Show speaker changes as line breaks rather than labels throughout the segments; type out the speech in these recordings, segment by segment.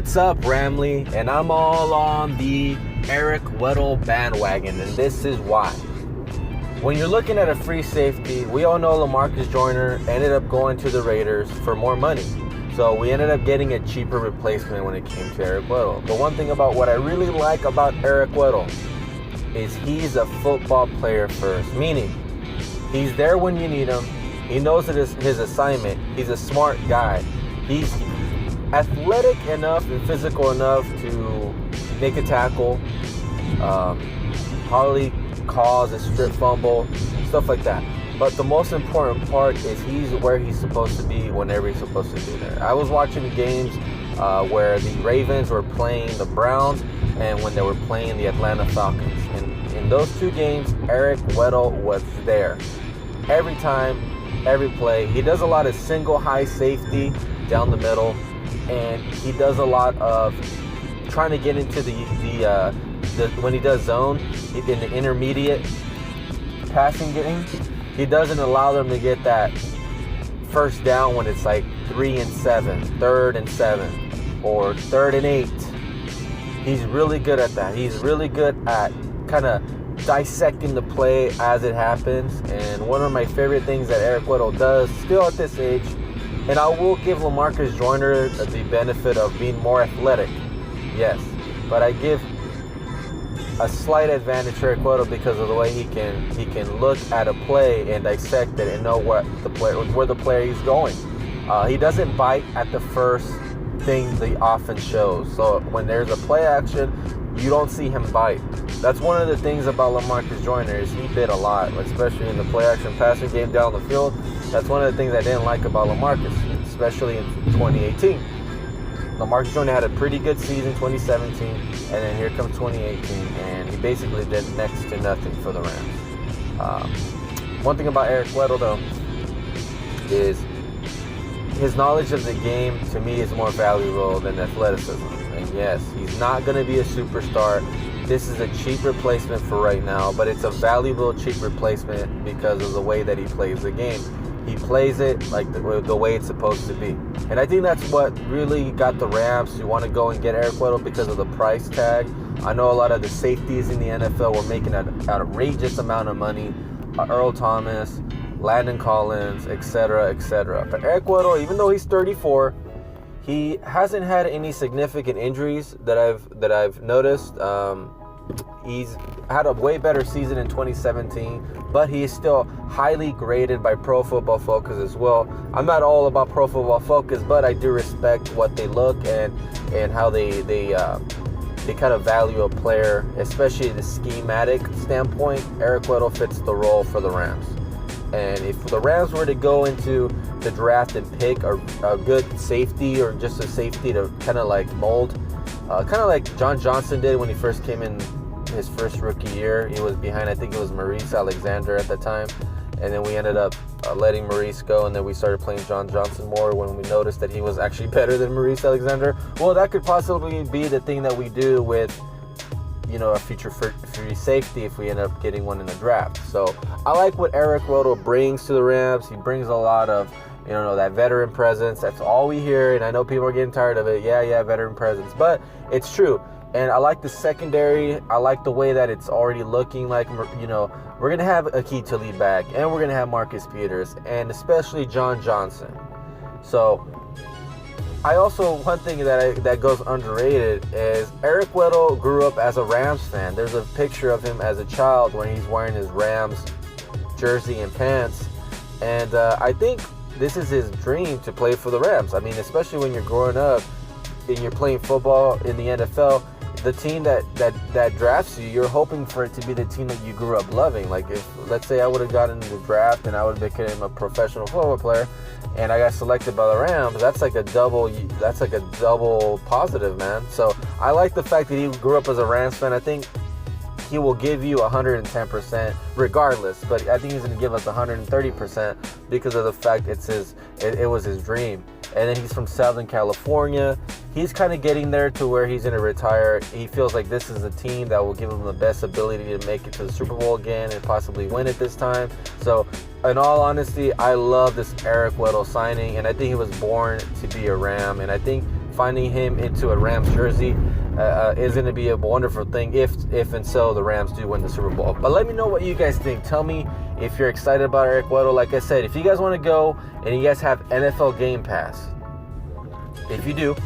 What's up, Ramley? And I'm all on the Eric Weddle bandwagon, and this is why. When you're looking at a free safety, we all know LaMarcus Joyner ended up going to the Raiders for more money. So we ended up getting a cheaper replacement when it came to Eric Weddle. The one thing about what I really like about Eric Weddle is he's a football player first, meaning he's there when you need him. He knows it is his assignment. He's a smart guy. He's athletic enough and physical enough to make a tackle, hardly cause a strip fumble, stuff like that. But the most important part is he's where he's supposed to be whenever he's supposed to be there. I was watching games where the Ravens were playing the Browns and when they were playing the Atlanta Falcons. And in those two games, Eric Weddle was there. Every time, every play. He does a lot of single high safety down the middle. And he does a lot of trying to get into the when he does zone in the intermediate passing game. He doesn't allow them to get that first down when it's like 3 and 7, 3rd and 7, or 3rd and 8. He's really good at that. He's really good at kind of dissecting the play as it happens. And one of my favorite things that Eric Weddle does still at this age, and I will give LaMarcus Joyner the benefit of being more athletic, yes, but I give a slight advantage to Eric Weddle because of the way he can look at a play and dissect it and know where the player is going. He doesn't bite at the first thing the offense shows. So when there's a play action, you don't see him bite. That's one of the things about LaMarcus Joyner is he bit a lot, especially in the play action passing game down the field. That's one of the things I didn't like about LaMarcus, especially in 2018. LaMarcus Joyner had a pretty good season 2017, and then here comes 2018, and he basically did next to nothing for the Rams. One thing about Eric Weddle, though, is his knowledge of the game, to me, is more valuable than athleticism. And yes, he's not going to be a superstar. This is a cheap replacement for right now, but it's a valuable, cheap replacement because of the way that he plays the game. He plays it like the way it's supposed to be. And I think that's what really got the Rams to want to go and get Eric Weddle because of the price tag. I know a lot of the safeties in the NFL were making an outrageous amount of money. Earl Thomas, Landon Collins, etc., etc. But Eric Weddle, even though he's 34, he hasn't had any significant injuries that I've noticed. He's had a way better season in 2017, but he is still highly graded by Pro Football Focus as well. I'm not all about Pro Football Focus, but I do respect what they look and how they kind of value a player, especially the schematic standpoint. Eric Weddle fits the role for the Rams. And if the Rams were to go into the draft and pick a good safety or just a safety to kind of like mold, kind of like John Johnson did when he first came in his first rookie year. He was behind, I think it was Maurice Alexander at the time. And then we ended up letting Maurice go, and then we started playing John Johnson more when we noticed that he was actually better than Maurice Alexander. Well, that could possibly be the thing that we do with, a future free safety if we end up getting one in the draft. So I like what Eric Weddle brings to the Rams. He brings a lot of, that veteran presence. That's all we hear, and I know people are getting tired of it. Yeah, veteran presence. But it's true. And I like the secondary. I like the way that it's already looking like, we're going to have Aqib Talib back, and we're going to have Marcus Peters, and especially John Johnson. So one thing that goes underrated is Eric Weddle grew up as a Rams fan. There's a picture of him as a child when he's wearing his Rams jersey and pants. And I think this is his dream to play for the Rams. I mean, especially when you're growing up and you're playing football in the NFL, the team that drafts you, you're hoping for it to be the team that you grew up loving. Like if, let's say I would have gotten into the draft and I would have become a professional football player and I got selected by the Rams, that's like a double positive, man. So I like the fact that he grew up as a Rams fan. I think he will give you 110% regardless, but I think he's going to give us 130% because of the fact it was his dream. And then he's from Southern California. He's kind of getting there to where he's going to retire. He feels like this is a team that will give him the best ability to make it to the Super Bowl again and possibly win it this time. So in all honesty, I love this Eric Weddle signing, and I think he was born to be a Ram. And I think finding him into a Rams jersey is going to be a wonderful thing if and so the Rams do win the Super Bowl. But let me know what you guys think. Tell me if you're excited about Eric Weddle. Like I said, if you guys want to go and you guys have NFL Game Pass, if you do,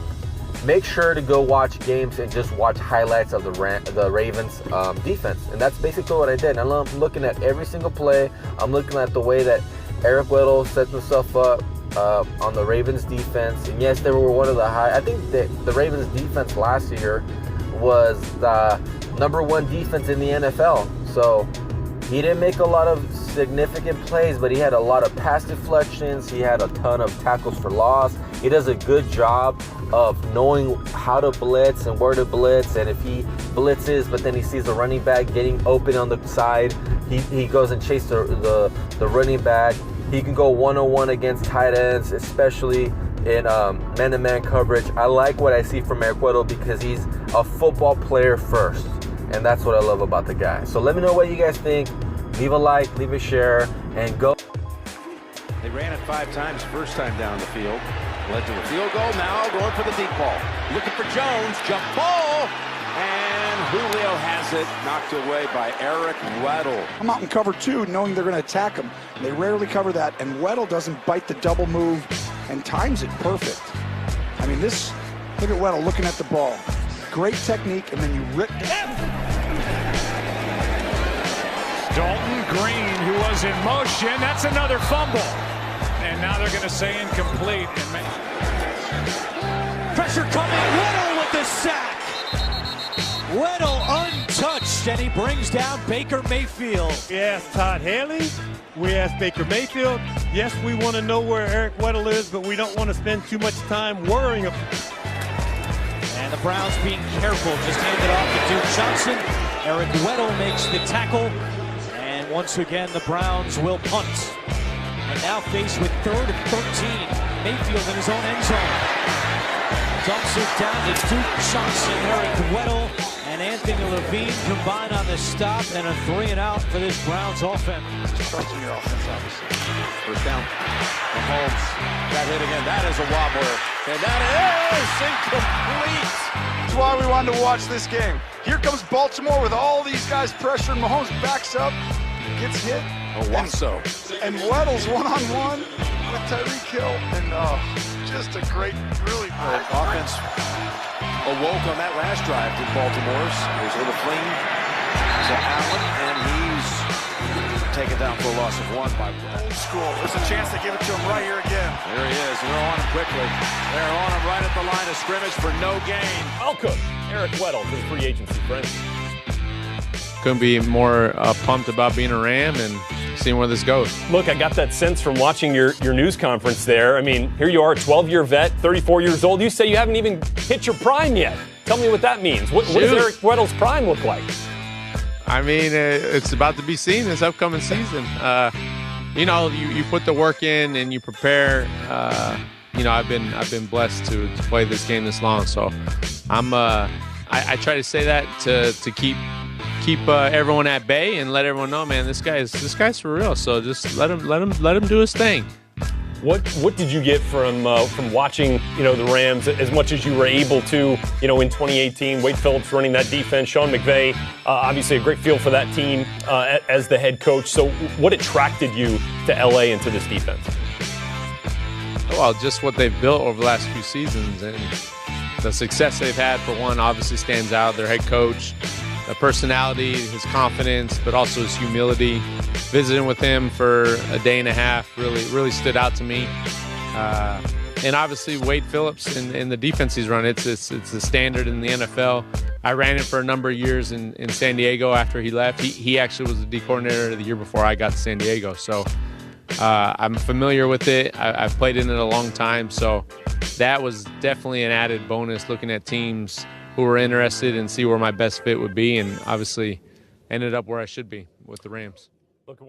make sure to go watch games and just watch highlights of the Ravens defense. And that's basically what I did. I'm looking at every single play. I'm looking at the way that Eric Weddle sets himself up on the Ravens defense. And yes, they were one of the high. I think that the Ravens defense last year was the #1 defense in the NFL. So he didn't make a lot of significant plays, but he had a lot of pass deflections. He had a ton of tackles for loss. He does a good job of knowing how to blitz and where to blitz. And if he blitzes, but then he sees the running back getting open on the side, he goes and chases the running back. He can go one-on-one against tight ends, especially in man-to-man coverage. I like what I see from Eric Weddle because he's a football player first. And that's what I love about the guy. So let me know what you guys think. Leave a like, leave a share, and go.
They ran it 5 times first time down the field. Led to a field goal. Now going for the deep ball. Looking for Jones. Jump ball. And Julio has it knocked away by Eric Weddle.
I'm out in cover 2 knowing they're going to attack him. They rarely cover that, and Weddle doesn't bite the double move and times it perfect. I mean, look at Weddle looking at the ball. Great technique, and then you rip.
Dalton Green, who was in motion, that's another fumble. And now they're going to say incomplete.
Pressure coming, Weddle with the sack. Weddle untouched, and he brings down Baker Mayfield.
We asked Todd Haley, we asked Baker Mayfield. Yes, we want to know where Eric Weddle is, but we don't want to spend too much time worrying about.
And the Browns being careful, just hand it off to Duke Johnson. Eric Weddle makes the tackle. And once again, the Browns will punt. And now faced with 3rd and 13. Mayfield in his own end zone. Dumps it down to Duke Johnson. Eric Weddle and Anthony Levine combine on the stop, and a 3-and-out for this Browns offense.
Trusting your offense, obviously.
First down. Mahomes got hit again. That is a wobbler. And that is incomplete.
That's why we wanted to watch this game. Here comes Baltimore with all these guys pressuring. Mahomes backs up, gets hit.
Owasso.
And Weddle's one-on-one with Tyreek Hill. And just a great, really great
Offense awoke on that last drive to Baltimore's. There's a little fling to Allen, and he's taken down for a loss of 1 by
old school. There's a chance to give it to him right here again.
There he is. They're on him quickly. They're on him right at the line of scrimmage for no gain.
Welcome, Eric Weddle, to the free agency, friends.
Couldn't be more pumped about being a Ram and seeing where this goes.
Look, I got that sense from watching your news conference there. I mean, here you are, 12-year vet, 34 years old. You say you haven't even hit your prime yet. Tell me what that means. What does Eric Weddle's prime look like?
I mean, it's about to be seen this upcoming season. You put the work in and you prepare. I've been blessed to play this game this long, so I try to say that to keep everyone at bay and let everyone know, man, this guy's for real. So just let him do his thing.
What did you get from watching the Rams as much as you were able to in 2018? Wade Phillips running that defense, Sean McVay, obviously a great feel for that team as the head coach. So what attracted you to LA and to this defense?
Well, just what they've built over the last few seasons and the success they've had. For one, obviously stands out. Their head coach, the personality, his confidence, but also his humility. Visiting with him for a day and a half really stood out to me. And obviously Wade Phillips and the defense he's run, it's the standard in the NFL. I ran it for a number of years in San Diego after he left. He actually was the D coordinator the year before I got to San Diego. So I'm familiar with it. I've played in it a long time. So that was definitely an added bonus, looking at teams who were interested and see where my best fit would be, and obviously ended up where I should be with the Rams.
Look,